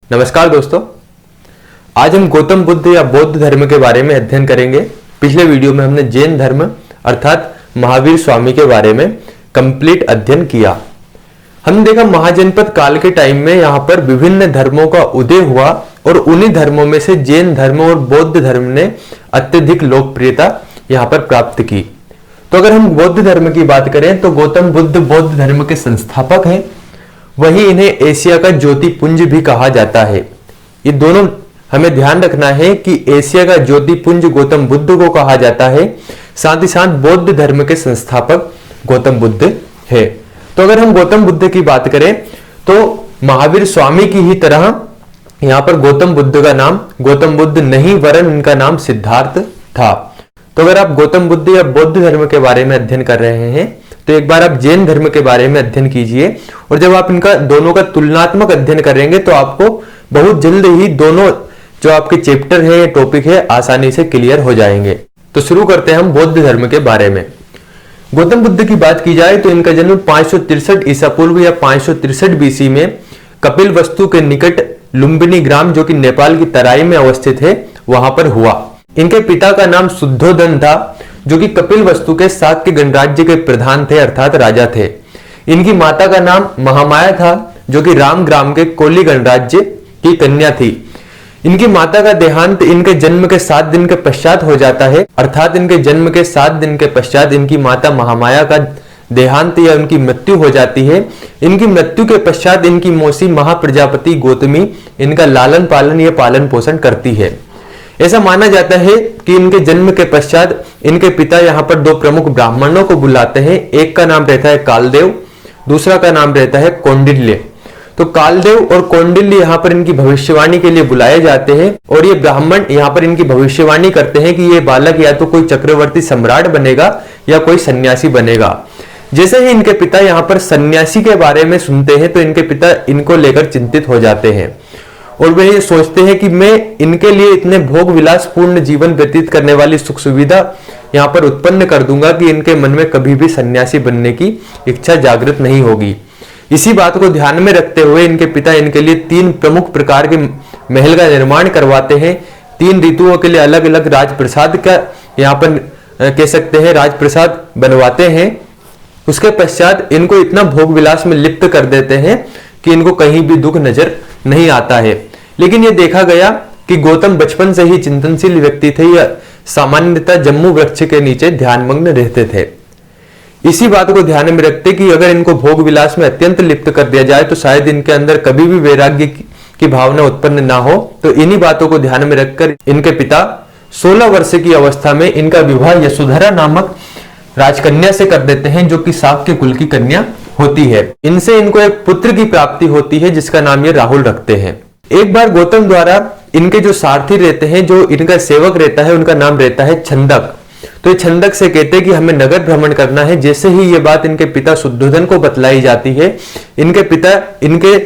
नमस्कार दोस्तों, आज हम गौतम बुद्ध या बौद्ध धर्म के बारे में अध्ययन करेंगे। पिछले वीडियो में हमने जैन धर्म अर्थात महावीर स्वामी के बारे में कंप्लीट अध्ययन किया। हमने देखा महाजनपद काल के टाइम में यहाँ पर विभिन्न धर्मों का उदय हुआ और उन्हीं धर्मों में से जैन धर्म और बौद्ध धर्म ने अत्यधिक लोकप्रियता यहाँ पर प्राप्त की। तो अगर हम बौद्ध धर्म की बात करें तो गौतम बुद्ध बौद्ध धर्म के संस्थापक हैं। वहीं इन्हें एशिया का ज्योतिपुंज भी कहा जाता है। ये दोनों हमें ध्यान रखना है कि एशिया का ज्योतिपुंज गौतम बुद्ध को कहा जाता है, साथ ही साथ बौद्ध धर्म के संस्थापक गौतम बुद्ध है। तो अगर हम गौतम बुद्ध की बात करें तो महावीर स्वामी की ही तरह यहाँ पर गौतम बुद्ध का नाम गौतम बुद्ध नहीं वरन इनका नाम सिद्धार्थ था। तो अगर आप गौतम बुद्ध या बौद्ध धर्म के बारे में अध्ययन कर रहे हैं तो एक बार आप जैन धर्म के बारे में अध्ययन कीजिए, और जब आप इनका दोनों का तुलनात्मक अध्ययन करेंगे तो आपको बहुत जल्द ही दोनों जो आपके चैप्टर है, टॉपिक है, आसानी से क्लियर हो जाएंगे। तो शुरू करते हैं हम बौद्ध धर्म के बारे में। गौतम बुद्ध की बात की जाए तो इनका जन्म 563 ईसा पूर्व या 563 बीसी में कपिलवस्तु के निकट लुम्बिनी ग्राम जो कि नेपाल की तराई में अवस्थित है वहां पर हुआ। इनके पिता का नाम शुद्धोधन था जो कि कपिलवस्तु के शाक्य गणराज्य के प्रधान थे अर्थात राजा थे। इनकी माता का नाम महामाया था जो कि राम ग्राम के कोली गणराज्य की कन्या थी। इनकी माता का देहांत इनके जन्म के 7 दिन के पश्चात हो जाता है, अर्थात इनके जन्म के 7 दिन के पश्चात इनकी माता महामाया का देहांत या उनकी मृत्यु हो जाती है। इनकी मृत्यु के पश्चात इनकी मौसी महाप्रजापति गौतमी इनका लालन पालन या पालन पोषण करती है। ऐसा माना जाता है कि इनके जन्म के पश्चात इनके पिता यहाँ पर 2 प्रमुख ब्राह्मणों को बुलाते हैं। एक का नाम रहता है कालदेव, दूसरा का नाम रहता है कौंडिल्य। तो कालदेव और कौंडिल्य यहाँ पर इनकी भविष्यवाणी के लिए बुलाए जाते हैं और ये ब्राह्मण यहाँ पर इनकी भविष्यवाणी करते हैं कि ये बालक या तो कोई चक्रवर्ती सम्राट बनेगा या कोई सन्यासी बनेगा। जैसे ही इनके पिता यहाँ पर सन्यासी के बारे में सुनते हैं तो इनके पिता इनको लेकर चिंतित हो जाते हैं और वे ये सोचते हैं कि मैं इनके लिए इतने भोग विलास पूर्ण जीवन व्यतीत करने वाली सुख सुविधा यहाँ पर उत्पन्न कर दूंगा कि इनके मन में कभी भी सन्यासी बनने की इच्छा जागृत नहीं होगी। इसी बात को ध्यान में रखते हुए इनके पिता इनके लिए 3 प्रमुख प्रकार के महल का निर्माण करवाते हैं। 3 ऋतुओं के लिए अलग अलग राजप्रसाद का यहाँ पर कह सकते हैं राजप्रसाद बनवाते हैं। उसके पश्चात इनको इतना भोग विलास में लिप्त कर देते हैं कि इनको कहीं भी दुख नजर नहीं आता है। लेकिन ये देखा गया कि गौतम बचपन से ही चिंतनशील व्यक्ति थे या सामान्यतः जम्मू वृक्ष के नीचे ध्यानमग्न रहते थे। इसी बात को ध्यान में रखते कि अगर इनको भोग विलास में अत्यंत लिप्त कर दिया जाए तो शायद इनके अंदर कभी भी वैराग्य की भावना उत्पन्न ना हो। तो इन्हीं बातों को ध्यान में रखकर इनके पिता 16 वर्ष की अवस्था में इनका विवाह यशोधरा नामक राजकन्या से कर देते हैं जो कि शाक्य कुल की कन्या होती है। इनसे इनको एक पुत्र की प्राप्ति होती है जिसका नाम ये राहुल रखते हैं। एक बार गौतम द्वारा इनके जो सारथी रहते हैं, जो इनका सेवक रहता है, उनका नाम रहता है छंदक। तो ये छंदक से कहते हैं कि हमें नगर भ्रमण करना है। जैसे ही ये बात इनके पिता शुद्धोधन को बतलाई जाती है, इनके पिता इनके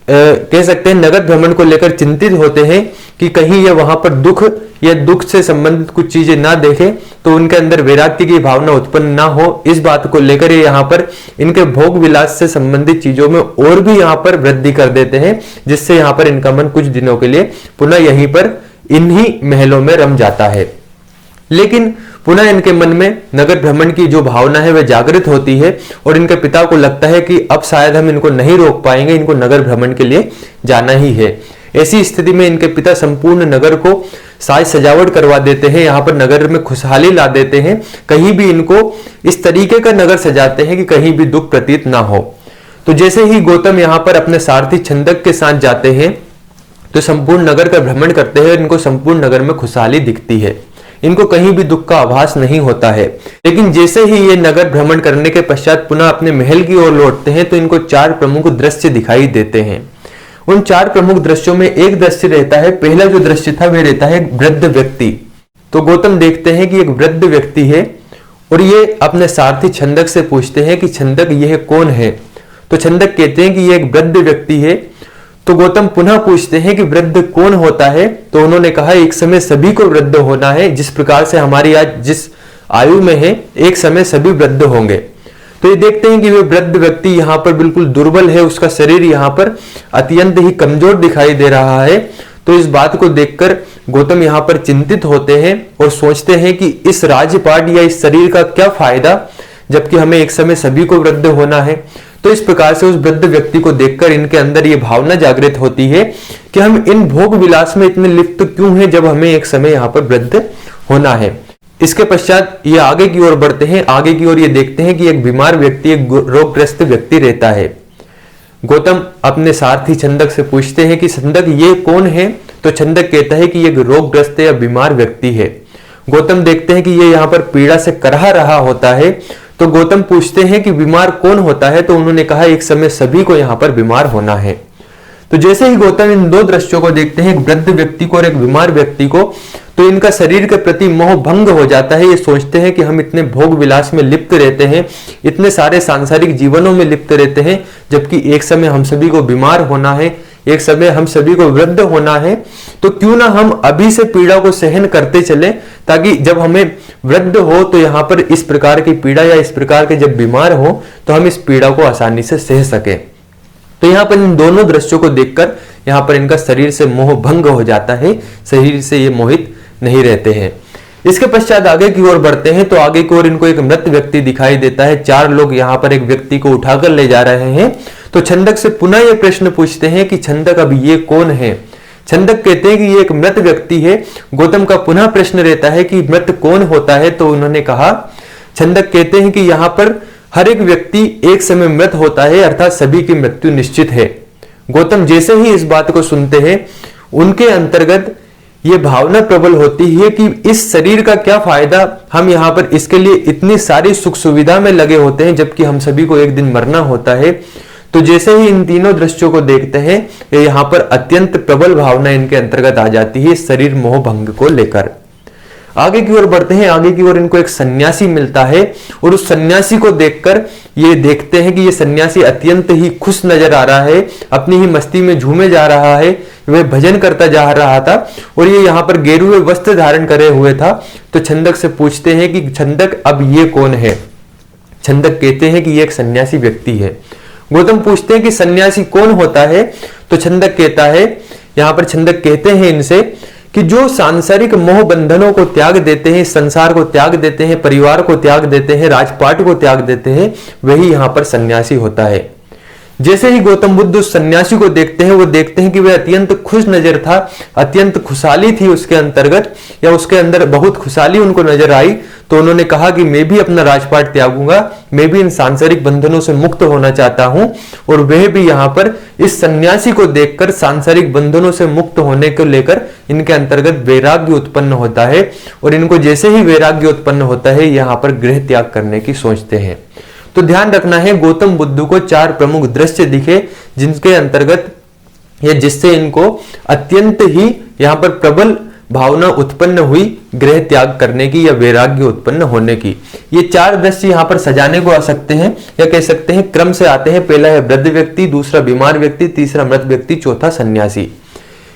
कह सकते हैं नगर भ्रमण को लेकर चिंतित होते हैं कि कहीं ये वहां पर दुख या दुख से संबंधित कुछ चीजें ना देखे तो उनके अंदर वैराग्य की भावना उत्पन्न ना हो। इस बात को लेकर ये यहाँ पर इनके भोग विलास से संबंधित चीजों में और भी यहाँ पर वृद्धि कर देते हैं, जिससे यहाँ पर इनका मन कुछ दिनों के लिए पुनः यहीं पर इन्हीं महलों में रम जाता है। लेकिन पुनः इनके मन में नगर भ्रमण की जो भावना है वह जागृत होती है और इनके पिता को लगता है कि अब शायद हम इनको नहीं रोक पाएंगे, इनको नगर भ्रमण के लिए जाना ही है। ऐसी स्थिति में इनके पिता संपूर्ण नगर को साज सजावट करवा देते हैं, यहाँ पर नगर में खुशहाली ला देते हैं। कहीं भी इनको इस तरीके का नगर सजाते हैं कि कहीं भी दुख प्रतीत ना हो। तो जैसे ही गौतम यहाँ पर अपने सारथी छंदक के साथ जाते हैं तो संपूर्ण नगर का भ्रमण करते हैं। इनको संपूर्ण नगर में खुशहाली दिखती है, इनको कहीं भी दुख का आभास नहीं होता है। लेकिन जैसे ही ये नगर भ्रमण करने के पश्चात पुनः अपने महल की ओर लौटते हैं तो इनको 4 प्रमुख दृश्य दिखाई देते हैं। उन 4 प्रमुख दृश्यों में एक दृश्य रहता है, पहला जो दृश्य था वह रहता है वृद्ध व्यक्ति। तो गौतम देखते हैं कि एक वृद्ध व्यक्ति है और ये अपने सारथी छंदक से पूछते हैं कि छंदक यह कौन है। तो छंदक कहते हैं कि यह एक वृद्ध व्यक्ति है। तो गौतम पुनः पूछते हैं कि वृद्ध कौन होता है। तो उन्होंने कहा एक समय सभी को वृद्ध होना है, जिस प्रकार से हमारी आज जिस आयु में है एक समय सभी वृद्ध होंगे। तो ये देखते हैं कि वे वृद्ध व्यक्ति यहाँ पर बिल्कुल दुर्बल है, उसका शरीर यहाँ पर अत्यंत ही कमजोर दिखाई दे रहा है। तो इस बात को देखकर गौतम यहाँ पर चिंतित होते हैं और सोचते हैं कि इस राजपाट या इस शरीर का क्या फायदा, जबकि हमें एक समय सभी को वृद्ध होना है। तो इस प्रकार से उस वृद्ध व्यक्ति को देखकर इनके अंदर ये भावना जागृत होती है कि हम इन भोग विलास में इतने लिप्त क्यों हैं, जब हमें एक समय यहाँ पर वृद्ध होना है। इसके पश्चात ये आगे की ओर बढ़ते हैं। आगे की ओर ये देखते हैं कि एक बीमार व्यक्ति, एक रोगग्रस्त व्यक्ति रहता है। गौतम अपने सारथी छंदक से पूछते हैं कि छंदक ये कौन है? तो छंदक कहता है कि एक रोगग्रस्त या बीमार व्यक्ति है। गौतम देखते हैं कि ये यहाँ पर पीड़ा से करहा रहा होता है। तो गौतम पूछते हैं कि बीमार कौन होता है? तो उन्होंने कहा एक समय सभी को यहाँ पर बीमार होना है। तो जैसे ही गौतम इन दो दृश्यों को देखते हैं, एक वृद्ध व्यक्ति को और एक बीमार व्यक्ति को, तो इनका शरीर के प्रति मोह भंग हो जाता है। ये सोचते हैं कि हम इतने भोग विलास में लिप्त रहते हैं, इतने सारे सांसारिक जीवनों में लिप्त रहते हैं, जबकि एक समय हम सभी को बीमार होना है, एक समय हम सभी को वृद्ध होना है। तो क्यों ना हम अभी से पीड़ा को सहन करते चले, ताकि जब हमें वृद्ध हो तो यहाँ पर इस प्रकार की पीड़ा या इस प्रकार के जब बीमार हो तो हम इस पीड़ा को आसानी से सह सके। तो यहाँ पर इन दोनों दृश्यों को देखकर यहाँ पर इनका शरीर से मोह भंग हो जाता है, शरीर से ये मोहित नहीं रहते हैं। इसके पश्चात आगे की ओर बढ़ते हैं। तो आगे की ओर इनको एक मृत व्यक्ति दिखाई देता है। 4 लोग यहाँ पर एक व्यक्ति को उठाकर ले जा रहे हैं। तो छंदक से पुनः ये प्रश्न पूछते हैं कि छंदक अब ये कौन है? छंदक कहते हैं कि ये एक मृत व्यक्ति है। गौतम का पुनः प्रश्न रहता है कि मृत कौन होता है? तो उन्होंने कहा, छंदक कहते हैं कि यहाँ पर हर एक व्यक्ति एक समय मृत होता है, अर्थात सभी की मृत्यु निश्चित है। गौतम जैसे ही इस बात को सुनते हैं, उनके अंतर्गत ये भावना प्रबल होती है कि इस शरीर का क्या फायदा, हम यहाँ पर इसके लिए इतनी सारी सुख सुविधा में लगे होते हैं, जबकि हम सभी को एक दिन मरना होता है। तो जैसे ही इन तीनों दृश्यों को देखते हैं, यहाँ पर अत्यंत प्रबल भावना इनके अंतर्गत आ जाती है शरीर मोह भंग को लेकर। आगे की ओर बढ़ते हैं। आगे की ओर इनको एक सन्यासी मिलता है और उस सन्यासी को देखकर ये देखते हैं कि ये सन्यासी अत्यंत ही खुश नजर आ रहा है, अपनी ही मस्ती में झूमे जा रहा है, वह भजन करता जा रहा था और ये यहाँ पर गेरुए वस्त्र धारण करे हुए था। तो छंदक से पूछते हैं कि छंदक अब ये कौन है? छंदक कहते हैं कि ये एक सन्यासी व्यक्ति है। गौतम पूछते हैं कि सन्यासी कौन होता है? तो छंदक कहता है, यहाँ पर छंदक कहते हैं इनसे कि जो सांसारिक मोह बंधनों को त्याग देते हैं, संसार को त्याग देते हैं, परिवार को त्याग देते हैं, राजपाट को त्याग देते हैं, वही यहाँ पर सन्यासी होता है। जैसे ही गौतम बुद्ध उस सन्यासी को देखते हैं, वो देखते हैं कि वह अत्यंत खुश नजर था, अत्यंत खुशहाली थी उसके अंतर्गत, या उसके अंदर बहुत खुशहाली उनको नजर आई। तो उन्होंने कहा कि मैं भी अपना राजपाट त्यागूंगा, मैं भी इन सांसारिक बंधनों से मुक्त होना चाहता हूं। और वह भी यहाँ पर इस सन्यासी को देखकर सांसारिक बंधनों से मुक्त होने को लेकर इनके अंतर्गत वैराग्य उत्पन्न होता है। और इनको जैसे ही वैराग्य उत्पन्न होता है, यहाँ पर गृह त्याग करने की सोचते हैं। तो ध्यान रखना है, गौतम बुद्ध को 4 प्रमुख दृश्य दिखे, जिनके अंतर्गत या जिससे इनको अत्यंत ही यहाँ पर प्रबल भावना उत्पन्न हुई गृह त्याग करने की या वैराग्य उत्पन्न होने की। ये 4 दृश्य यहाँ पर सजाने को आ सकते हैं, या कह सकते हैं क्रम से आते हैं। पहला है वृद्ध व्यक्ति, दूसरा बीमार व्यक्ति, तीसरा मृत व्यक्ति, चौथा सन्यासी।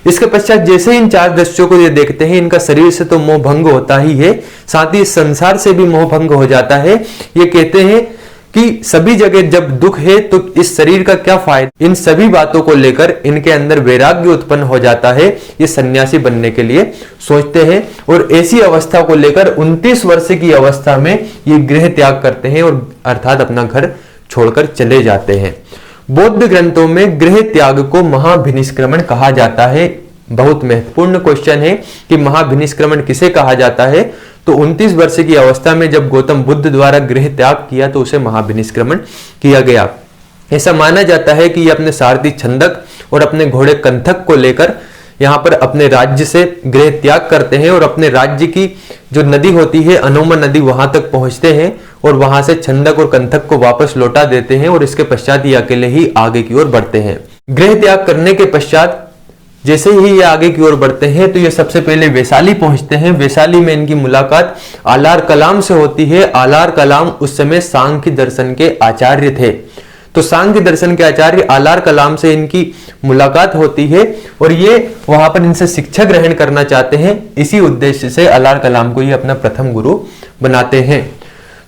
इसके पश्चात जैसे ही इन 4 दृश्यों को ये देखते हैं, इनका शरीर से तो मोह भंग होता ही है, साथ ही संसार से भी मोह भंग हो जाता है। ये कहते हैं कि सभी जगह जब दुख है तो इस शरीर का क्या फायदा। इन सभी बातों को लेकर इनके अंदर वैराग्य उत्पन्न हो जाता है, ये सन्यासी बनने के लिए सोचते हैं। और ऐसी अवस्था को लेकर 29 वर्ष की अवस्था में ये गृह त्याग करते हैं और अर्थात अपना घर छोड़कर चले जाते हैं। बौद्ध ग्रंथों में गृह त्याग को महाभिनिष्क्रमण कहा जाता है। बहुत महत्वपूर्ण क्वेश्चन है कि महाभिनिष्क्रमण किसे कहा जाता है? तो 29 वर्ष की अवस्था में जब गौतम बुद्ध द्वारा गृह त्याग किया तो उसे महाभिनिष्क्रमण किया गया। ऐसा माना जाता है कि ये अपने सारथी छंदक और अपने घोड़े कंथक को लेकर यहाँ पर अपने राज्य से गृह त्याग करते हैं और अपने राज्य की जो नदी होती है अनोमा नदी, वहां तक पहुंचते हैं और वहां से छंदक और कंथक को वापस लौटा देते हैं। और इसके पश्चात ये अकेले ही आगे की ओर बढ़ते हैं। गृह त्याग करने के पश्चात जैसे ही ये आगे की ओर बढ़ते हैं तो ये सबसे पहले वैशाली पहुंचते हैं। वैशाली में इनकी मुलाकात आलार कलाम से होती है। आलार कलाम उस समय सांख्य दर्शन के आचार्य थे। तो सांख्य दर्शन के आचार्य आलार कलाम से इनकी मुलाकात होती है और ये वहां पर इनसे शिक्षा ग्रहण करना चाहते हैं। इसी उद्देश्य से आलार कलाम को ये अपना प्रथम गुरु बनाते हैं।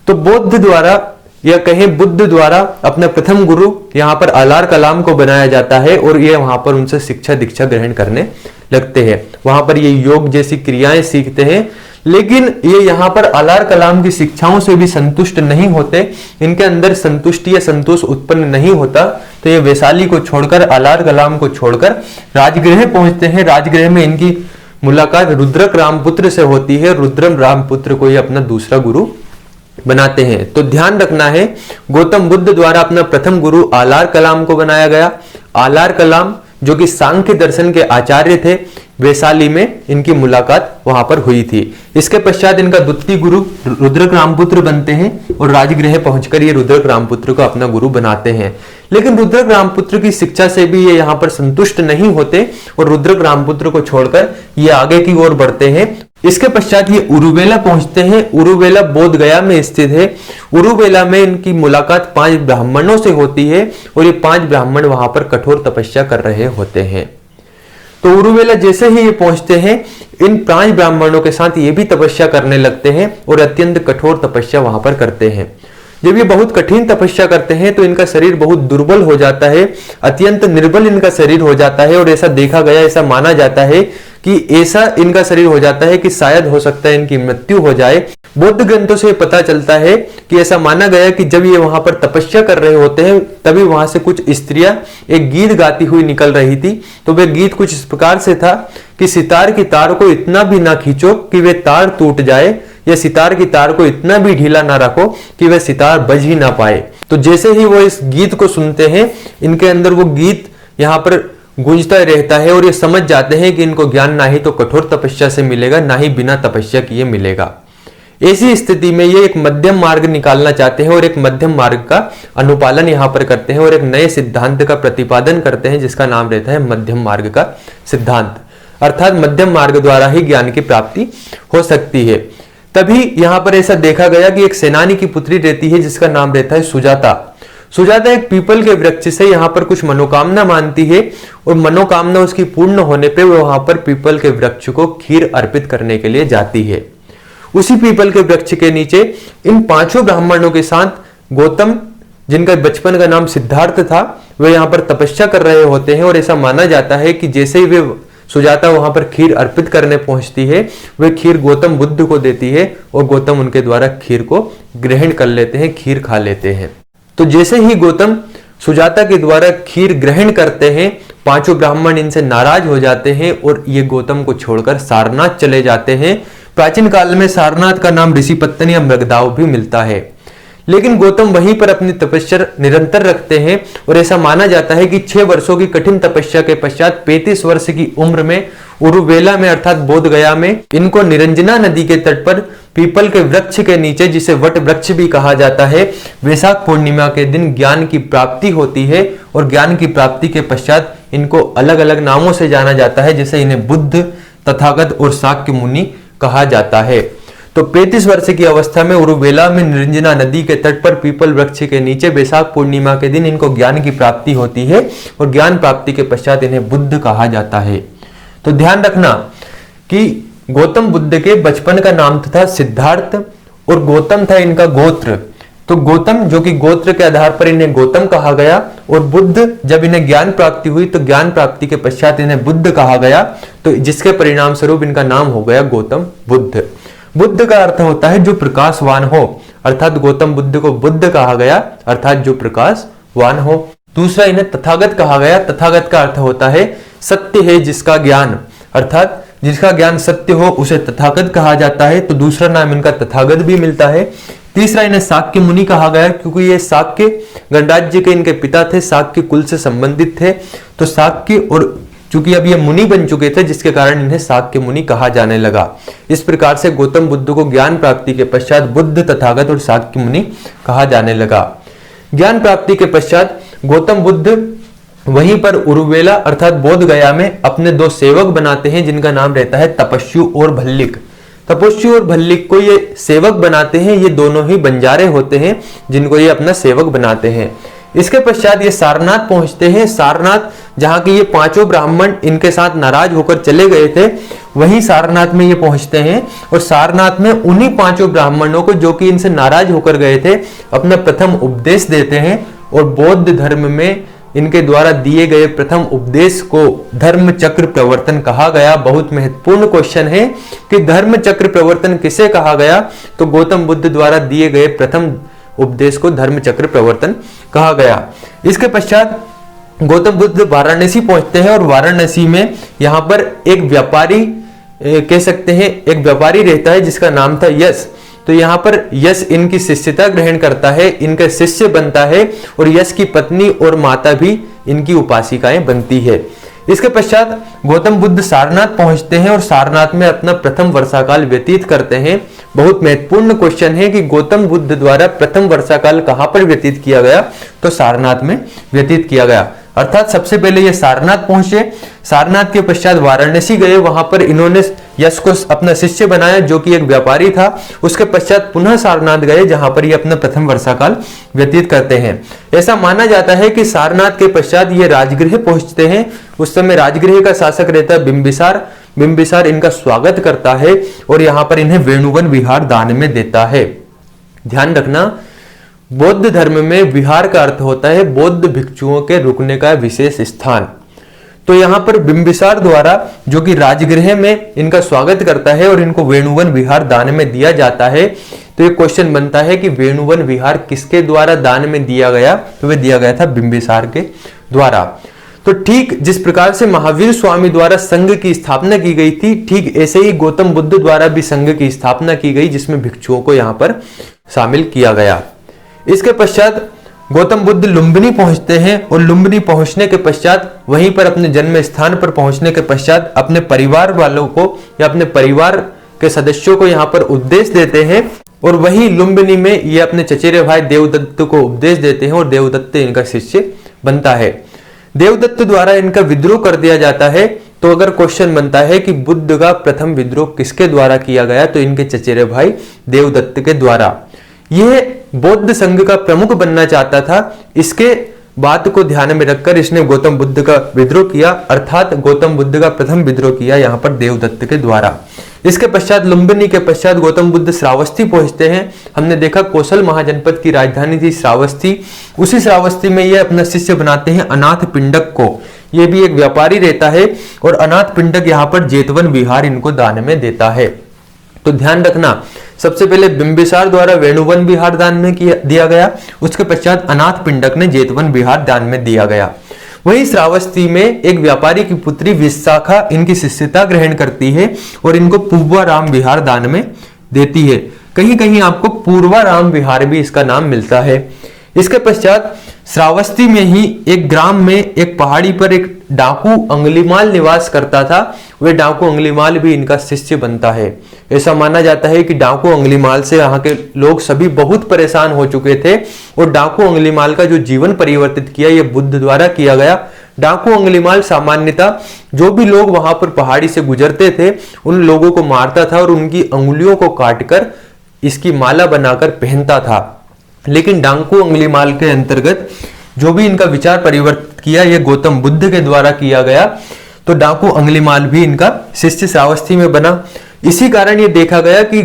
तो बौद्ध द्वारा या कहें बुद्ध द्वारा अपना प्रथम गुरु यहाँ पर अलार कलाम को बनाया जाता है और ये वहां पर उनसे शिक्षा दीक्षा ग्रहण करने लगते हैं। वहां पर ये योग जैसी क्रियाएं सीखते हैं, लेकिन ये यहाँ पर अलार कलाम की शिक्षाओं से भी संतुष्ट नहीं होते, इनके अंदर संतुष्टि या संतोष उत्पन्न नहीं होता, तो ये वैशाली को छोड़कर, अलार कलाम को छोड़कर राजगृह पहुंचते हैं। राजगृह में इनकी मुलाकात रुद्रक रामपुत्र से होती है। रुद्रम रामपुत्र को ये अपना दूसरा गुरु बनाते हैं। तो ध्यान रखना है, गौतम बुद्ध द्वारा अपना प्रथम गुरु आलार कलाम को बनाया गया। आलार कलाम जो कि सांख्य दर्शन के आचार्य थे, वैशाली में इनकी मुलाकात वहां पर हुई थी। इसके पश्चात इनका द्वितीय गुरु रुद्रक रामपुत्र बनते हैं और राजगृह पहुंचकर ये रुद्रक रामपुत्र को अपना गुरु बनाते हैं। लेकिन रुद्रक रामपुत्र की शिक्षा से भी ये यहाँ पर संतुष्ट नहीं होते और रुद्रक रामपुत्र को छोड़कर ये आगे की ओर बढ़ते हैं। इसके पश्चात ये उरुवेला पहुंचते हैं। उरुवेला बोध गया में स्थित है। उरुवेला में इनकी मुलाकात 5 ब्राह्मणों से होती है और ये 5 ब्राह्मण वहां पर कठोर तपस्या कर रहे होते हैं। तो उरुवेला जैसे ही ये पहुंचते हैं, इन 5 ब्राह्मणों के साथ ये भी तपस्या करने लगते हैं और अत्यंत कठोर तपस्या वहां पर करते हैं। जब ये बहुत कठिन तपस्या करते हैं तो इनका शरीर बहुत दुर्बल हो जाता है, अत्यंत निर्बल इनका शरीर हो जाता है और ऐसा देखा गया, ऐसा माना जाता है कि ऐसा इनका शरीर हो जाता है कि शायद हो सकता है इनकी मृत्यु हो जाए। बौद्ध ग्रंथों से पता चलता है कि ऐसा माना गया कि जब ये वहां पर तपस्या कर रहे होते हैं, तभी वहां से कुछ स्त्रियां एक गीत गाती हुई निकल रही थी। तो वह गीत कुछ इस प्रकार से था कि सितार की तार को इतना भी ना खींचो कि वे तार टूट जाए, या सितार की तार को इतना भी ढीला ना रखो कि वह सितार बज ही ना पाए। तो जैसे ही वो इस गीत को सुनते हैं, इनके अंदर वो गीत यहाँ पर गूंजता रहता है और ये समझ जाते हैं कि इनको ज्ञान ना ही तो कठोर तपस्या से मिलेगा, ना ही बिना तपस्या किए मिलेगा। ऐसी स्थिति में ये एक मध्यम मार्ग निकालना चाहते हैं और एक मध्यम मार्ग का अनुपालन यहाँ पर करते हैं और एक नए सिद्धांत का प्रतिपादन करते हैं, जिसका नाम रहता है मध्यम मार्ग का सिद्धांत। अर्थात मध्यम मार्ग द्वारा ही ज्ञान की प्राप्ति हो सकती है। तभी यहां पर ऐसा देखा गया कि एक सेनानी की पुत्री रहती है जिसका नाम रहता है सुजाता। सुजाता एक पीपल के वृक्ष से यहाँ पर कुछ मनोकामना मानती है और मनोकामना उसकी पूर्ण होने पे वो वहां पर पीपल के वृक्ष को खीर अर्पित करने के लिए जाती है। उसी पीपल के वृक्ष के नीचे इन 5 ब्राह्मणों के साथ गौतम, जिनका बचपन का नाम सिद्धार्थ था, वे यहाँ पर तपस्या कर रहे होते हैं और ऐसा माना जाता है कि जैसे ही वे सुजाता वहां पर खीर अर्पित करने पहुंचती है, वे खीर गौतम बुद्ध को देती है और गौतम उनके द्वारा खीर को ग्रहण कर लेते हैं, खीर खा लेते हैं। तो जैसे ही गौतम सुजाता के द्वारा खीर ग्रहण करते हैं, 5 ब्राह्मण इनसे नाराज हो जाते हैं और ये गौतम को छोड़कर सारनाथ चले जाते हैं। प्राचीन काल में सारनाथ का नाम ऋषिपत्तन या मृगदाव भी मिलता है। लेकिन गौतम वहीं पर अपनी तपस्या निरंतर रखते हैं और ऐसा माना जाता है कि 6 वर्षों की कठिन तपस्या के पश्चात 35 वर्ष की उम्र में उरुवेला में अर्थात बोध गया में इनको निरंजना नदी के तट पर पीपल के वृक्ष के नीचे, जिसे वट वृक्ष भी कहा जाता है, वैशाख पूर्णिमा के दिन ज्ञान की प्राप्ति होती है। और ज्ञान की प्राप्ति के पश्चात इनको अलग अलग नामों से जाना जाता है, जैसे इन्हें बुद्ध, तथागत और शाक्य मुनि कहा जाता है। तो 35 वर्ष की अवस्था में उरुवेला में निरंजना नदी के तट पर पीपल वृक्ष के नीचे वैशाख पूर्णिमा के दिन इनको ज्ञान की प्राप्ति होती है और ज्ञान प्राप्ति के पश्चात इन्हें बुद्ध कहा जाता है। तो ध्यान रखना कि गौतम बुद्ध के बचपन का नाम था सिद्धार्थ और गौतम था इनका गोत्र। तो गौतम, जो कि गोत्र के आधार पर इन्हें गौतम कहा गया, और बुद्ध, जब इन्हें ज्ञान प्राप्ति हुई तो ज्ञान प्राप्ति के पश्चात इन्हें बुद्ध कहा गया, तो जिसके परिणाम स्वरूप इनका नाम हो गया गौतम बुद्ध। बुद्ध का अर्थ होता है जो प्रकाशवान हो, अर्थात गौतम बुद्ध को बुद्ध कहा गया, अर्थात जो प्रकाशवान हो। दूसरा, इन्हें तथागत कहा गया। तथागत का अर्थ होता है सत्य है जिसका ज्ञान, अर्थात जिसका ज्ञान सत्य हो उसे तथागत कहा जाता है। तो दूसरा नाम इनका तथागत भी मिलता है। तीसरा, इन्हें शाक्य मुनि कहा गया क्योंकि ये शाक्य गणराज्य के इनके पिता थे, शाक्य कुल से संबंधित थे। तो शाक्य, और चूंकि अब ये मुनि बन चुके थे जिसके कारण इन्हें शाक्य मुनि कहा जाने लगा। इस प्रकार से गौतम बुद्ध को ज्ञान प्राप्ति के पश्चात बुद्ध, तथागत और शाक्य मुनि कहा जाने लगा। ज्ञान प्राप्ति के पश्चात गौतम बुद्ध वहीं पर उरुवेला अर्थात बोध गया में अपने 2 सेवक बनाते हैं, जिनका नाम रहता है तपस्यु और भल्लिक। तपस्यु और भल्लिक को ये सेवक बनाते हैं। ये दोनों ही बंजारे होते हैं जिनको ये अपना सेवक बनाते हैं। इसके पश्चात ये सारनाथ पहुंचते हैं। सारनाथ जहां के ये पांचों ब्राह्मण इनके साथ नाराज होकर चले गए थे, वहीं सारनाथ में ये पहुंचते हैं और सारनाथ में उन्हीं पांचों ब्राह्मणों को जो कि इनसे नाराज होकर गए थे अपना प्रथम उपदेश देते हैं। और बौद्ध धर्म में इनके द्वारा दिए गए प्रथम उपदेश को धर्म चक्र प्रवर्तन कहा गया। बहुत महत्वपूर्ण क्वेश्चन है कि धर्म चक्र प्रवर्तन किसे कहा गया, तो गौतम बुद्ध द्वारा दिए गए प्रथम उपदेश को धर्म चक्र प्रवर्तन कहा गया। इसके पश्चात गौतम बुद्ध वाराणसी पहुंचते हैं और वाराणसी में यहां पर एक व्यापारी कह सकते हैं, एक व्यापारी रहता है जिसका नाम था यश। तो यहाँ पर यश इनकी शिष्यता ग्रहण करता है, इनका शिष्य बनता है और यश की पत्नी और माता भी इनकी उपासिकाएं बनती है। इसके पश्चात गौतम बुद्ध सारनाथ पहुंचते हैं और सारनाथ में अपना प्रथम वर्षाकाल व्यतीत करते हैं। बहुत महत्वपूर्ण क्वेश्चन है कि गौतम बुद्ध द्वारा प्रथम वर्षाकाल कहां पर व्यतीत किया गया, तो सारनाथ में व्यतीत किया गया। अर्थात सबसे पहले ये सारनाथ पहुंचे, सारनाथ के पश्चात वाराणसी गए, वहां पर इन्होंने यश को अपना शिष्य बनाया जो कि एक व्यापारी था। उसके पश्चात पुनः सारनाथ गए जहां पर ये अपना प्रथम वर्षाकाल व्यतीत करते हैं। ऐसा माना जाता है कि सारनाथ के पश्चात ये राजगृह पहुंचते हैं। उस समय राजगृह का शासक रहता है बिंबिसार। बिंबिसार इनका स्वागत करता है और यहाँ पर इन्हें वेणुवन विहार दान में देता है। ध्यान रखना, बौद्ध धर्म में विहार का अर्थ होता है बौद्ध भिक्षुओं के रुकने का विशेष स्थान। तो यहाँ पर बिंबिसार द्वारा जो कि राजगृह में इनका स्वागत करता है और इनको वेणुवन विहार दान में दिया जाता है। तो ये क्वेश्चन बनता है कि वेणुवन विहार किसके द्वारा दान में दिया गया, तो वह दिया गया था बिंबिसार के द्वारा। तो ठीक जिस प्रकार से महावीर स्वामी द्वारा संघ की स्थापना की गई थी, ठीक ऐसे ही गौतम बुद्ध द्वारा भी संघ की स्थापना की गई जिसमें भिक्षुओं को यहाँ पर शामिल किया गया। इसके पश्चात गौतम बुद्ध लुम्बिनी पहुंचते हैं और लुम्बिनी पहुंचने के पश्चात वहीं पर अपने जन्म स्थान पर पहुंचने के पश्चात अपने परिवार वालों को या अपने परिवार के सदस्यों को यहाँ पर उपदेश देते हैं। और वही लुम्बिनी में ये अपने चचेरे भाई देवदत्त को उपदेश देते हैं और देवदत्त इनका शिष्य बनता है। देवदत्त द्वारा इनका विद्रोह कर दिया जाता है। तो अगर क्वेश्चन बनता है कि बुद्ध का प्रथम विद्रोह किसके द्वारा किया गया, तो इनके चचेरे भाई देवदत्त के द्वारा। यह बौद्ध संघ का प्रमुख बनना चाहता था। इसके बात को ध्यान में रखकर इसने गौतम बुद्ध का विद्रोह किया, अर्थात गौतम बुद्ध का प्रथम विद्रोह किया यहाँ पर देवदत्त के द्वारा। इसके पश्चात लुम्बिनी के पश्चात गौतम बुद्ध श्रावस्ती पहुंचते हैं। हमने देखा कौशल महाजनपद की राजधानी थी श्रावस्ती। उसी श्रावस्ती में ये अपना शिष्य बनाते हैं अनाथ पिंडक को। ये भी एक व्यापारी रहता है और अनाथ पिंडक यहाँ पर जेतवन विहार इनको दान में देता है। तो ध्यान रखना, सबसे पहले बिंबिसार द्वारा वेणुवन विहार दान में दिया गया, उसके पश्चात अनाथ पिंडक ने जेतवन विहार दान में दिया गया। वहीं श्रावस्ती में एक व्यापारी की पुत्री विशाखा इनकी शिष्यता ग्रहण करती है और इनको पूर्वाराम विहार दान में देती है। कहीं कहीं आपको पूर्वाराम विहार भी इसका नाम मिलता है। इसके पश्चात श्रावस्ती में ही एक ग्राम में एक पहाड़ी पर एक डाकू अंगुलीमाल निवास करता था। वह डाकू अंगुलीमाल भी इनका शिष्य बनता है। ऐसा माना जाता है कि डाकू अंगुलीमाल से यहाँ के लोग सभी बहुत परेशान हो चुके थे और डाकू अंगुलीमाल का जो जीवन परिवर्तित किया यह बुद्ध द्वारा किया गया। डाकू अंगुलीमाल सामान्यतः जो भी लोग वहां पर पहाड़ी से गुजरते थे उन लोगों को मारता था और उनकी अंगुलियों को काटकर इसकी माला बनाकर पहनता था। लेकिन डाकू अंगुलीमाल के अंतर्गत जो भी इनका विचार परिवर्तित किया यह गौतम बुद्ध के द्वारा किया गया। तो डाकू अंगुलीमाल भी इनका शिष्य श्रावस्ती में बना। इसी कारण ये देखा गया कि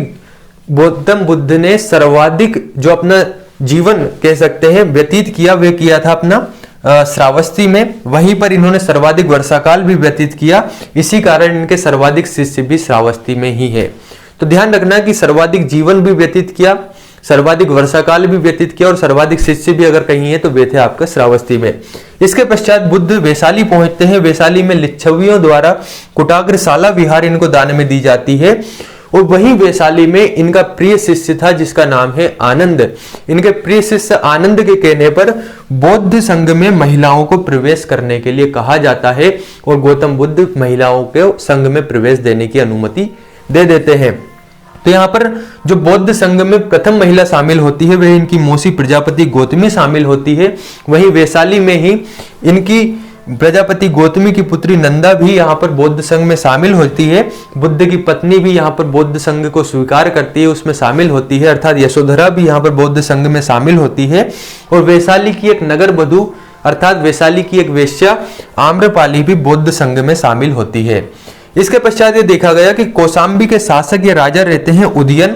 गौतम बुद्ध ने सर्वाधिक जो अपना जीवन कह सकते हैं व्यतीत किया वह किया था अपना श्रावस्ती में। वहीं पर इन्होंने सर्वाधिक वर्षाकाल भी व्यतीत किया। इसी कारण इनके सर्वाधिक शिष्य भी श्रावस्ती में ही है। तो ध्यान रखना कि सर्वाधिक जीवन भी व्यतीत किया, सर्वाधिक वर्षाकाल भी व्यतीत किया और सर्वाधिक शिष्य भी अगर कहीं है तो वे थे आपका श्रावस्ती में। इसके पश्चात बुद्ध वैशाली पहुंचते हैं। वैशाली में लिच्छवियों द्वारा कुटाग्रशाला विहार इनको दान में दी जाती है और वहीं वैशाली में इनका प्रिय शिष्य था जिसका नाम है आनंद। इनके प्रिय शिष्य आनंद के कहने पर बौद्ध संघ में महिलाओं को प्रवेश करने के लिए कहा जाता है और गौतम बुद्ध महिलाओं को संघ में प्रवेश देने की अनुमति दे देते हैं। तो यहाँ पर जो बौद्ध संघ में प्रथम महिला शामिल होती है वह इनकी मौसी प्रजापति गौतमी शामिल होती है। वहीं वैशाली में ही इनकी प्रजापति गौतमी की पुत्री नंदा भी यहाँ पर बौद्ध संघ में शामिल होती है। बुद्ध की पत्नी भी यहाँ पर बौद्ध संघ को स्वीकार करती है, उसमें शामिल होती है, अर्थात यशोधरा भी यहाँ पर बौद्ध संघ में शामिल होती है। और वैशाली की एक नगर वधू अर्थात वैशाली की एक वेश्या आम्रपाली भी बौद्ध संघ में शामिल होती है। इसके पश्चात ये देखा गया कि कौशाम्बी के शासक या राजा रहते हैं उदयन,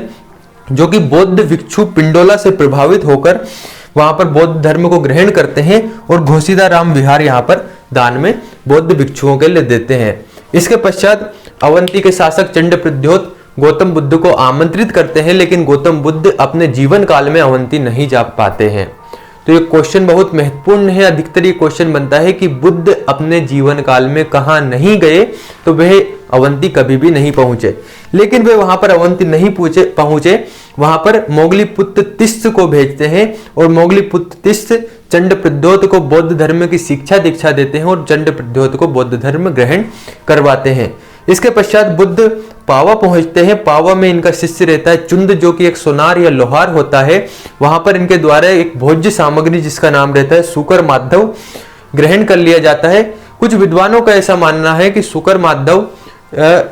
जो कि बौद्ध भिक्षु पिंडोला से प्रभावित होकर वहां पर बौद्ध धर्म को ग्रहण करते हैं और घोसीदाराम विहार यहाँ पर दान में बौद्ध भिक्षुओं के लिए देते हैं। इसके पश्चात अवंती के शासक चंड प्रद्योत गौतम बुद्ध को आमंत्रित करते हैं, लेकिन गौतम बुद्ध अपने जीवन काल में अवंती नहीं जा पाते हैं। तो ये क्वेश्चन बहुत महत्वपूर्ण है। अधिकतर ये क्वेश्चन बनता है कि बुद्ध अपने जीवन काल में कहाँ नहीं गए, तो वह अवंती कभी भी नहीं पहुंचे। लेकिन वे वहां पर अवंती नहीं पहुंचे, वहां पर मोगलीपुत्र तिस्स को भेजते हैं और मोगलीपुत्र तिस्स चंड प्रद्योत को बौद्ध धर्म की शिक्षा दीक्षा देते हैं और चंड प्रद्योत को बौद्ध धर्म ग्रहण करवाते हैं। इसके पश्चात बुद्ध पावा पहुंचते हैं। पावा में इनका शिष्य रहता है चुंद, जो कि एक सोनार या लोहार होता है। वहां पर इनके द्वारा एक भोज्य सामग्री जिसका नाम रहता है सुकर माधव ग्रहण कर लिया जाता है। कुछ विद्वानों का ऐसा मानना है कि सुकर माधव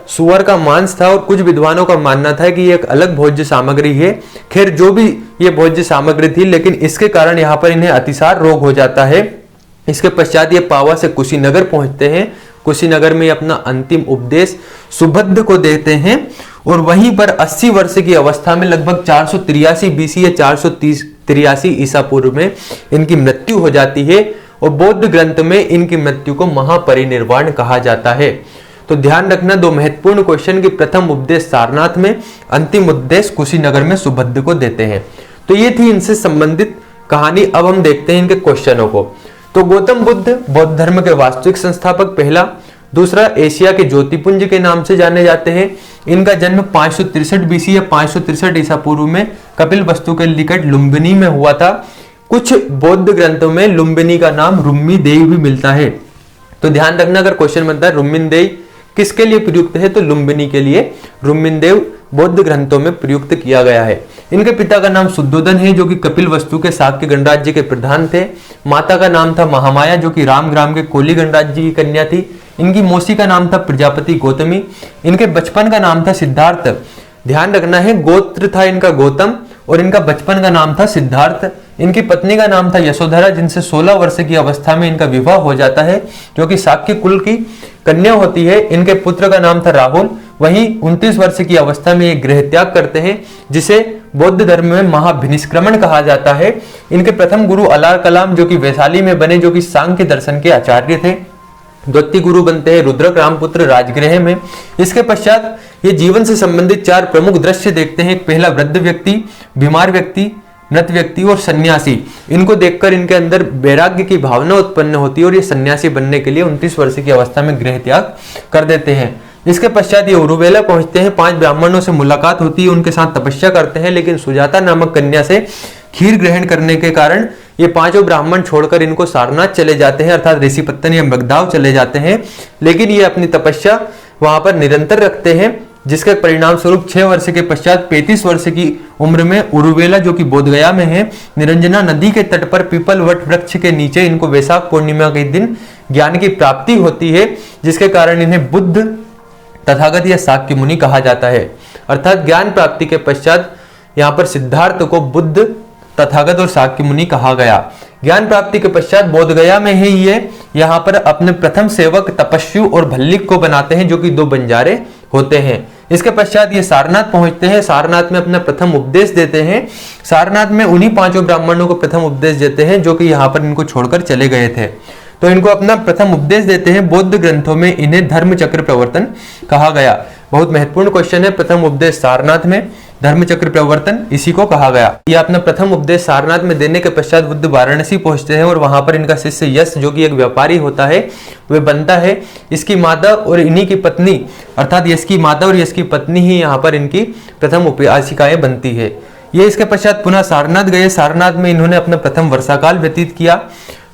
सुअर का मांस था और कुछ विद्वानों का मानना था कि ये एक अलग भोज्य सामग्री है। खैर जो भी ये भोज्य सामग्री थी, लेकिन इसके कारण यहाँ पर इन्हें अतिसार रोग हो जाता है। इसके पश्चात ये पावा से कुशीनगर पहुंचते हैं। कुशीनगर में अपना अंतिम उपदेश सुभद्र को देते हैं और वहीं पर 80 वर्ष की अवस्था में लगभग 483 बीसी या 483 ईसा पूर्व में इनकी मृत्यु हो जाती है और बौद्ध ग्रंथ में इनकी मृत्यु को महापरिनिर्वाण कहा जाता है। तो ध्यान रखना, दो महत्वपूर्ण क्वेश्चन की प्रथम उपदेश सारनाथ में, अंतिम उपदेश कुशीनगर में सुभद्र को देते हैं। तो ये थी इनसे संबंधित कहानी। अब हम देखते हैं इनके क्वेश्चनों को। तो गौतम बुद्ध बौद्ध धर्म के वास्तविक संस्थापक पहला। दूसरा, एशिया के ज्योतिपुंज के नाम से जाने जाते हैं। इनका जन्म 563 बीसी या 563 ईसा पूर्व में कपिलवस्तु के निकट लुम्बिनी में हुआ था। कुछ बौद्ध ग्रंथों में लुम्बिनी का नाम रुम्मी देई भी मिलता है। तो ध्यान रखना, अगर क्वेश्चन बनता है रुम्मिन देई किसके लिए प्रयुक्त है, तो लुम्बिनी के लिए रुम्मिन देव बौद्ध ग्रंथों में प्रयुक्त किया गया है। इनके पिता का नाम शुद्धोधन है, जो कि कपिलवस्तु के शाक्य गणराज्य के प्रधान थे। माता का नाम था महामाया, जो कि रामग्राम के कोली गणराज्य की कन्या थी। इनकी मौसी का नाम था प्रजापति गौतमी। इनके बचपन का नाम था सिद्धार्थ। ध्यान रखना है, गोत्र था इनका गौतम और इनका बचपन का नाम था सिद्धार्थ। इनकी पत्नी का नाम था यशोधरा, जिनसे 16 वर्ष की अवस्था में इनका विवाह हो जाता है, जो कि शाक्य कुल की कन्या होती है। इनके पुत्र का नाम था राहुल। वहीं 29 वर्ष की अवस्था में ये गृह त्याग करते हैं, जिसे बौद्ध धर्म में महाभिनिष्क्रमण कहा जाता है। इनके प्रथम गुरु अलार कलाम, जो कि वैशाली में बने, जो कि सांख्य दर्शन के आचार्य थे। द्वितीय गुरु बनते हैं रुद्रक रामपुत्र राजगृह में। इसके पश्चात ये जीवन से संबंधित 4 प्रमुख दृश्य देखते हैं। पहला, वृद्ध व्यक्ति, बीमार व्यक्ति, मृत व्यक्ति और सन्यासी। इनको देखकर इनके अंदर वैराग्य की भावना उत्पन्न होती है और ये सन्यासी बनने के लिए 29 वर्ष की अवस्था में गृह त्याग कर देते हैं। इसके पश्चात ये उरुवेला पहुंचते हैं। 5 ब्राह्मणों से मुलाकात होती है, उनके साथ तपस्या करते हैं, लेकिन सुजाता नामक कन्या से खीर ग्रहण करने के कारण ये 5 ब्राह्मण छोड़कर इनको सारनाथ चले जाते हैं, अर्थात ऋषिपत्तन या मगधाव चले जाते हैं। लेकिन ये अपनी तपस्या वहां पर निरंतर रखते हैं, जिसके परिणाम स्वरूप 6 वर्ष के पश्चात 35 वर्ष की उम्र में उरुवेला, जो कि बोधगया में है, निरंजना नदी के तट पर पीपल वट वृक्ष के नीचे इनको वैशाख पूर्णिमा के दिन ज्ञान की प्राप्ति होती है, जिसके कारण इन्हें बुद्ध, तथागत या शाक्य मुनि कहा जाता है। अर्थात ज्ञान प्राप्ति के पश्चात यहाँ पर सिद्धार्थ को बुद्ध, तथागत और शाक्य मुनि कहा गया। ज्ञान प्राप्ति के पश्चात बोधगया में ही ये यहाँ पर अपने प्रथम सेवक तपस्यु और भल्लिक को बनाते हैं, जो कि 2 बंजारे होते हैं। इसके पश्चात ये सारनाथ पहुंचते हैं। सारनाथ में अपना प्रथम उपदेश देते हैं। सारनाथ में उन्हीं 5 ब्राह्मणों को प्रथम उपदेश देते हैं, जो कि यहाँ पर इनको छोड़कर चले गए थे। तो इनको अपना प्रथम उपदेश देते हैं। बौद्ध ग्रंथों में इन्हें धर्मचक्र प्रवर्तन कहा गया। बहुत महत्वपूर्ण क्वेश्चन है। प्रथम उपदेश सारनाथ में, धर्मचक्र प्रवर्तन इसी को कहा गया। ये अपना प्रथम उपदेश सारनाथ में देने के पश्चात बुद्ध वाराणसी पहुंचते हैं और वहां पर इनका शिष्य यश, जो कि एक व्यापारी होता है, वह बनता है। इसकी माता और इन्हीं की पत्नी, अर्थात यश की माता और यश की पत्नी ही यहाँ पर इनकी प्रथम उपासिकाएं बनती है। ये इसके पश्चात पुनः सारनाथ गए। सारनाथ में इन्होंने अपना प्रथम वर्षाकाल व्यतीत किया।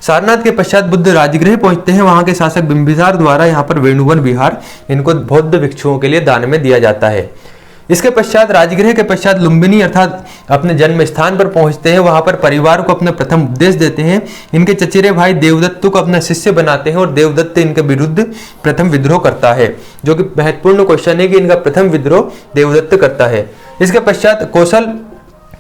सारनाथ के पश्चात बुद्ध राजगृह पहुंचते हैं। वहां के शासक बिंबिसार द्वारा यहाँ पर वेणुवन विहार इनको बौद्ध भिक्षुओं के लिए दान में दिया जाता है। इसके पश्चात राजगृह के पश्चात लुम्बिनी अर्थात अपने जन्म स्थान पर पहुंचते हैं। वहां पर परिवार को अपना प्रथम उपदेश देते हैं। इनके चचेरे भाई देवदत्त को अपना शिष्य बनाते हैं और देवदत्त इनके विरुद्ध प्रथम विद्रोह करता है, जो कि महत्वपूर्ण क्वेश्चन है कि इनका प्रथम विद्रोह देवदत्त करता है। इसके पश्चात कौशल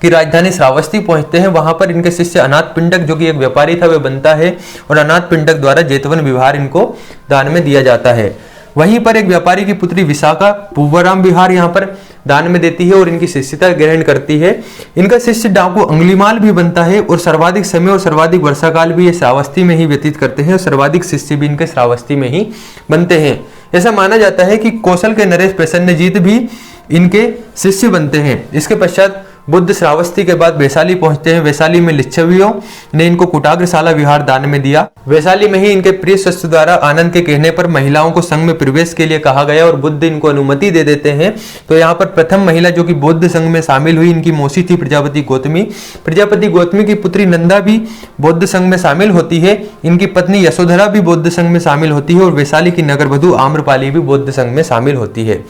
की राजधानी श्रावस्ती पहुंचते हैं। वहां पर इनके शिष्य अनाथ पिंडक, जो कि एक व्यापारी था, वह बनता है और अनाथ पिंडक द्वारा जेतवन विहार इनको दान में दिया जाता है। वहीं पर एक व्यापारी की पुत्री विशाखा पूर्वराम विहार यहाँ पर दान में देती है और इनकी शिष्यता ग्रहण करती है। इनका शिष्य डाकू अंगुलीमाल भी बनता है और सर्वाधिक समय और सर्वाधिक वर्षाकाल भी ये श्रावस्ती में ही व्यतीत करते हैं और सर्वाधिक शिष्य भी इनके श्रावस्ती में ही बनते हैं। ऐसा माना जाता है कि कौशल के नरेश प्रसन्नजीत भी इनके शिष्य बनते हैं। इसके पश्चात बुद्ध श्रावस्ती के बाद वैशाली पहुंचते हैं। वैशाली में लिच्छवियों ने इनको कुटाग्रशाला विहार दान में दिया। वैशाली में ही इनके प्रिय शिष्य द्वारा आनंद के कहने पर महिलाओं को संघ में प्रवेश के लिए कहा गया और बुद्ध इनको अनुमति दे देते हैं। तो यहाँ पर प्रथम महिला जो कि बौद्ध संघ में शामिल हुई, इनकी मौसी थी प्रजापति गौतमी। प्रजापति गौतमी की पुत्री नंदा भी बौद्ध संघ में शामिल होती है। इनकी पत्नी यशोधरा भी बौद्ध संघ में शामिल होती है और वैशाली की नगरवधु आम्रपाली भी बौद्ध संघ में शामिल होती है।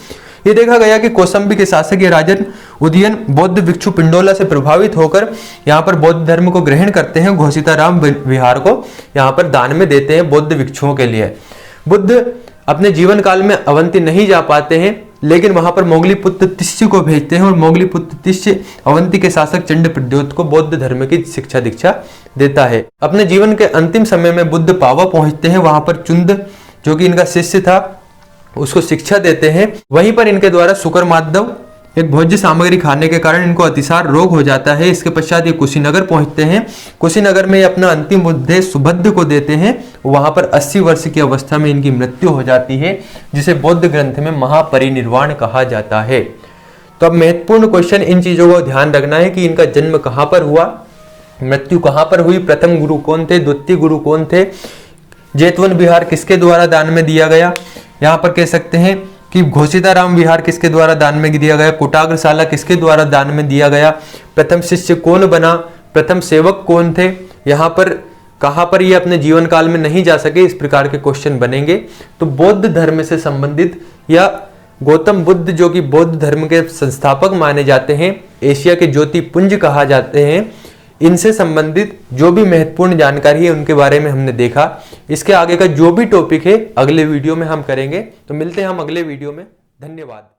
ये देखा गया कि कौसंबी के शासक राजन उदयन बौद्ध भिक्षु पिंडोला से प्रभावित होकर यहाँ पर बौद्ध धर्म को ग्रहण करते हैं। घोषिताराम विहार को यहाँ पर दान में देते हैं बौद्ध भिक्षुओं के लिए। बुद्ध अपने जीवन काल में अवंती नहीं जा पाते हैं, लेकिन वहां पर मोगली पुत्र तिष्य को भेजते हैं और मोगली पुत्र तिष्य अवंती के शासक चंड प्रद्योत को बौद्ध धर्म की शिक्षा दीक्षा देता है। अपने जीवन के अंतिम समय में बुद्ध पावा पहुंचते हैं। वहां पर चुंद जो कि इनका शिष्य था उसको शिक्षा देते हैं। वहीं पर इनके द्वारा शुकर माधव एक भोज्य सामग्री खाने के कारण इनको अतिसार रोग हो जाता है। इसके पश्चात ये कुशीनगर पहुंचते हैं। कुशीनगर में अपना अंतिम उपदेश सुभद्र को देते हैं। वहां पर 80 वर्ष की अवस्था में इनकी मृत्यु हो जाती है, जिसे बौद्ध ग्रंथ में महापरिनिर्वाण कहा जाता है। तो अब महत्वपूर्ण क्वेश्चन इन चीजों को ध्यान रखना है कि इनका जन्म कहां पर हुआ, मृत्यु कहां पर हुई, प्रथम गुरु कौन थे, द्वितीय गुरु कौन थे, जेतवन विहार किसके द्वारा दान में दिया गया, यहाँ पर कह सकते हैं कि घोषिताराम विहार किसके द्वारा दान में दिया गया, कुटाग्रशाला किसके द्वारा दान में दिया गया, प्रथम शिष्य कौन बना, प्रथम सेवक कौन थे, यहाँ पर कहाँ पर ये अपने जीवन काल में नहीं जा सके, इस प्रकार के क्वेश्चन बनेंगे। तो बौद्ध धर्म से संबंधित या गौतम बुद्ध जो कि बौद्ध धर्म के संस्थापक माने जाते हैं, एशिया के ज्योतिपुंज कहा जाते हैं, इनसे संबंधित जो भी महत्वपूर्ण जानकारी है उनके बारे में हमने देखा। इसके आगे का जो भी टॉपिक है अगले वीडियो में हम करेंगे। तो मिलते हैं हम अगले वीडियो में। धन्यवाद।